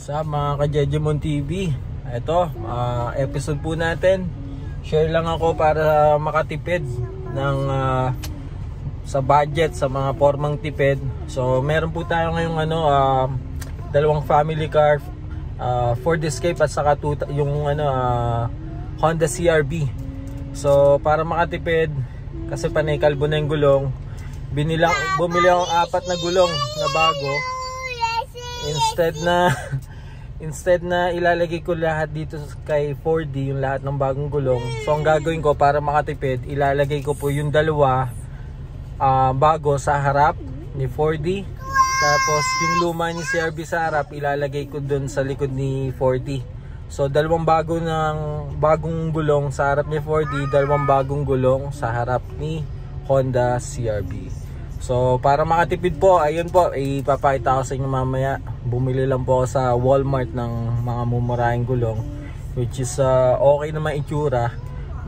Sa mga ka-Jejemon TV, ito, episode po natin. Share lang ako para makatipid ng sa budget, sa mga formang tipid. So meron po tayo ngayong dalawang family car, Ford Escape at saka yung Honda CR-V. So para makatipid, kasi panay kalbo na yung gulong, bumili akong 4 na gulong na bago. Instead na ilalagay ko lahat dito kay 4D, yung lahat ng bagong gulong. So ang gagawin ko para makatipid, ilalagay ko po yung dalawa bago sa harap ni 4D. Tapos yung luma ni CR-V sa harap, ilalagay ko dun sa likod ni 4D. So dalawang bagong gulong sa harap ni 4D, dalawang bagong gulong sa harap ni Honda CR-V. So para makatipid po, ayun po, ipapakita ko sa inyo mamaya. Bumili lang po ako sa Walmart ng mga mumurahing gulong, which is okay naman itsura,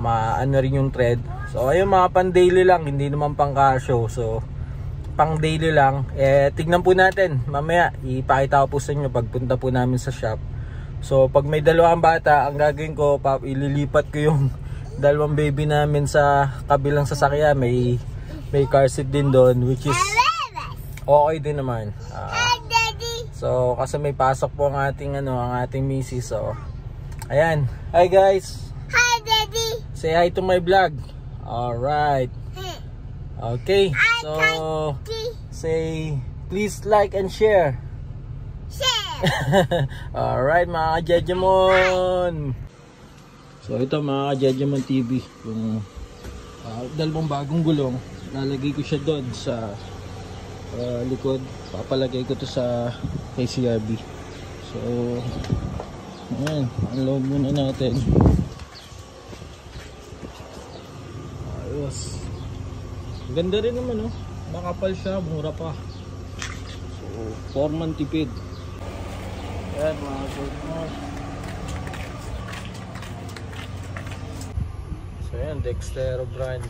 maano rin yung tread. So ayun, mga pang daily lang, hindi naman pang car show. So pang daily lang, tignan po natin mamaya, ipakita ko po sa inyo pagpunta po namin sa shop. So pag may dalawang bata, ang gagawin ko, ililipat ko yung dalawang baby namin sa kabilang sasakyan. May car seat din doon, which is okay din naman. So kasi may pasok po ang ating misis. So ayan, hi guys. Hi Daddy. Say hi to my vlog. Alright. Okay, so say please like and share. Alright mga ka-Jejemon. So ito mga ka-Jejemon TV, yung dalawang bagong gulong, lalagay ko siya doon sa likod. Papalagay ko to sa kay CR-V. So ayan, unload muna natin. Ayos, ganda rin naman, oh. Makapal siya, mura pa. So forman tipid. Ayan mga Jejemon. So ayan, Dextero brand.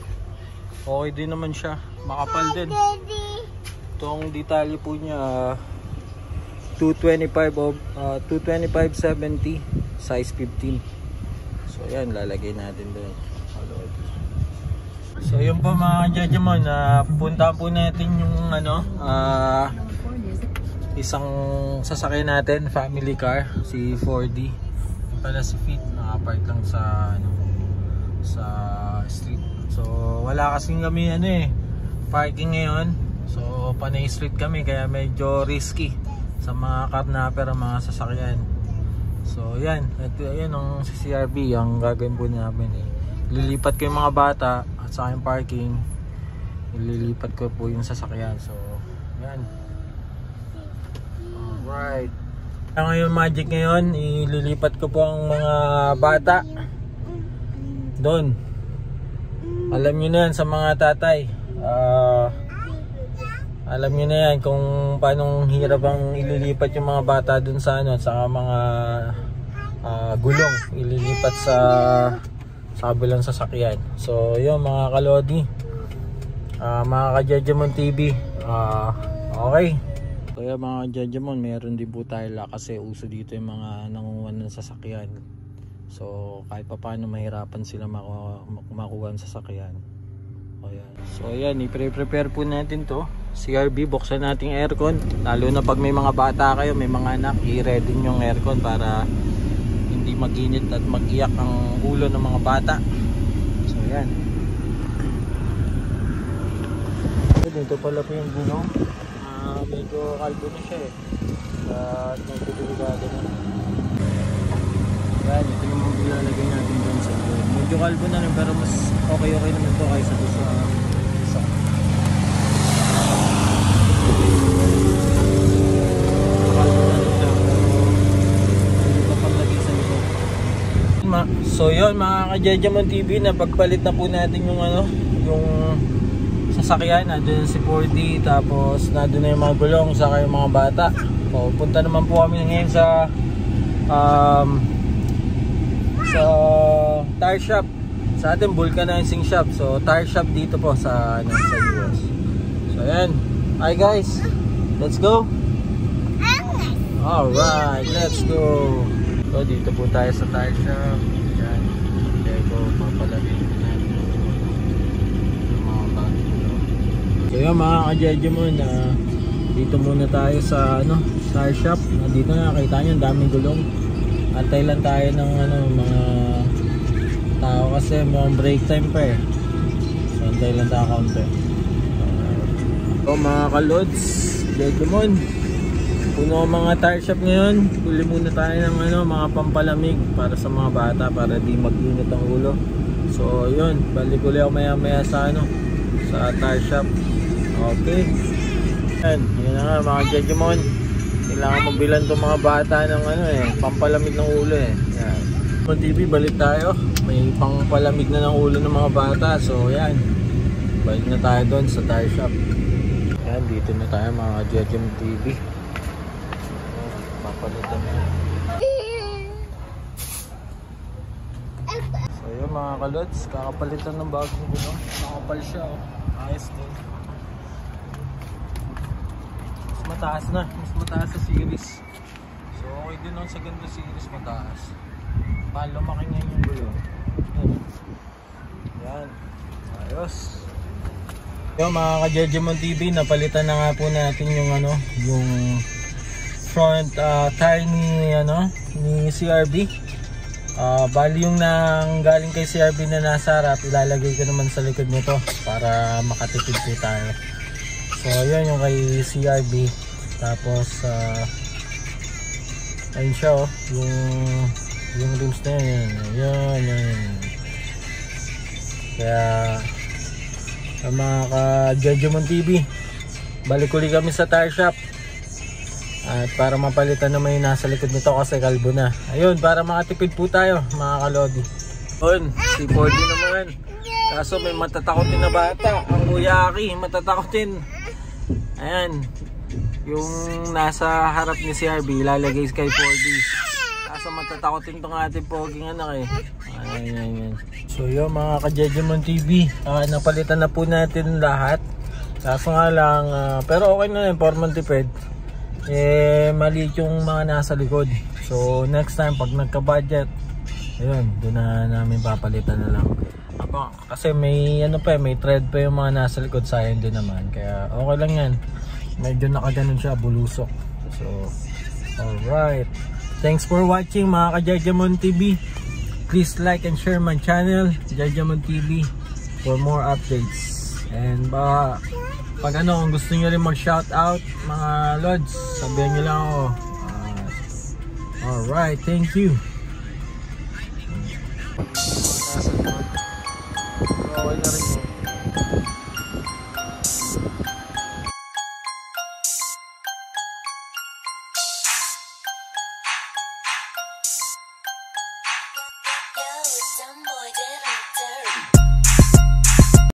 Okay din naman siya, makapal din. Itong detalye po niya 225/70, size 15. So ayan, lalagay natin doon. So yun po mga Jejemon, punta po natin yung isang sasakyan natin, family car, si 4D. Pala si Fit, nakapark lang sa street. So wala kasing kami parking ngayon. So panay street kami, kaya medyo risky sa mga carnapper, mga sasakyan. So yan, yan ang CR-V. Ang gagawin po namin, lilipat ko yung mga bata at sa yung parking, ililipat ko po yung sasakyan. So yan. Alright, ngayon magic ngayon, ililipat ko po ang mga bata doon. Alam nyo na yan sa mga tatay, alam nyo na yan kung paano hirap ang ililipat yung mga bata dun sa sa mga gulong, ililipat sa kabilang sasakyan. So yun mga kalodi, mga ka-Jejemon TV, okay. So yun mga ka-Jejemon, meron din po tayo kasi uso dito yung mga nangunguhan ng sasakyan. So kahit pa paano mahirapan sila makuha ng sasakyan. So ayan, i-prepare po natin to CR-V. Buksan natin aircon, lalo na pag may mga bata kayo, may mga anak, i-ready yung aircon para hindi mag-init at mag-iyak ang ulo ng mga bata. So ayan, dito pala po yung gulong. Medyo kalbo na siya at medyo delikado na. Ayan, ito yung mga ilalagay natin dun sa gulong. Medyo kalbo na rin, pero mas okay naman to kaysa doon sa isa. So yun mga ka-Jejemon TV, na pagpalit na po natin yung yung sasakyan. Nandun si 4D, tapos nandun na yung mga gulong, saka yung mga bata. So punta naman po kami ngayon sa tire shop. Sa atin vulcanizing shop. So tire shop dito po sa US. So ayan, hi guys, let's go. Alright, let's go. So dito po tayo sa tire shop. Yan. Kaya ko papalagay natin yung mga bago. So yun mga ka-Jejemon, dito muna tayo sa tire shop. Dito nakakita nyo ang daming gulong. Antay lang tayo ng mga tao kasi mukhang break time pa eh. So antay lang tayo kaunti. So mga ka-Lods, Jejemon, puno ang mga tire shop ngayon. Bili muna tayo ng mga pampalamig para sa mga bata para di mag-init ang ulo. So yun, balik ulit ako maya maya sa sa tire shop. Okay. Yan na nga mga Jejemon. Kailangan magbilan itong mga bata ng pampalamig ng ulo eh. Yan. So TV, balik tayo. May pampalamig na ng ulo ng mga bata. So yan, balik na tayo doon sa tire shop. Yan, dito na tayo mga Jejemon TV. Papalitan na. So yun mga ka-Lods, kakapalitan ng bagong gulong. Nakapal siya oh. Ayos din. Mataas na, mas mataas sa series. So okay din nun sa ganda series, mataas. Lumaki ngayon yung gulo. Yan. Ayos. Yung mga ka-Jejemon TV, napalitan na nga po natin yung yung front tire ni CRB. Bali yung galing kay CRB na nasa harap, ilalagay ko naman sa likod nito para makatipid po tayo. So yun yung kay CRB. Tapos ayun siya oh, yung rims na yun. Kaya sa mga ka-Jejemon TV, balik ulit kami sa tire shop at para mapalitan naman yung nasa likod nito kasi kalbo na. Ayun, para makatipid po tayo mga ka-Lodi. Ayun, si 4D naman. Kaso may matatakotin na bata. Ang Kuya Aki, matatakotin. Ayan, yung nasa harap ni CRB ilalagay kay 4D. Kaso matatakotin itong ating poging anak eh. Ayan. So yun mga ka-Jejemon TV, napalitan na po natin lahat. Kaso nga lang, pero okay na yun, formal tipid. Maliit yung mga nasa likod. So next time pag nagka-budget, ayun, doon na namin papalitan na lang. Kasi may may thread pa yung mga nasa likod, sayang din naman. Kaya okay lang yan. Medyo nakaganon siya, bulusok. So alright, thanks for watching mga ka-Jejemon TV. Please like and share my channel, Jejemon TV, for more updates. And pag kung gusto nyo rin mag-shoutout mga Lods, sabihin nyo lang ako. Alright, thank you. Okay na rin yun.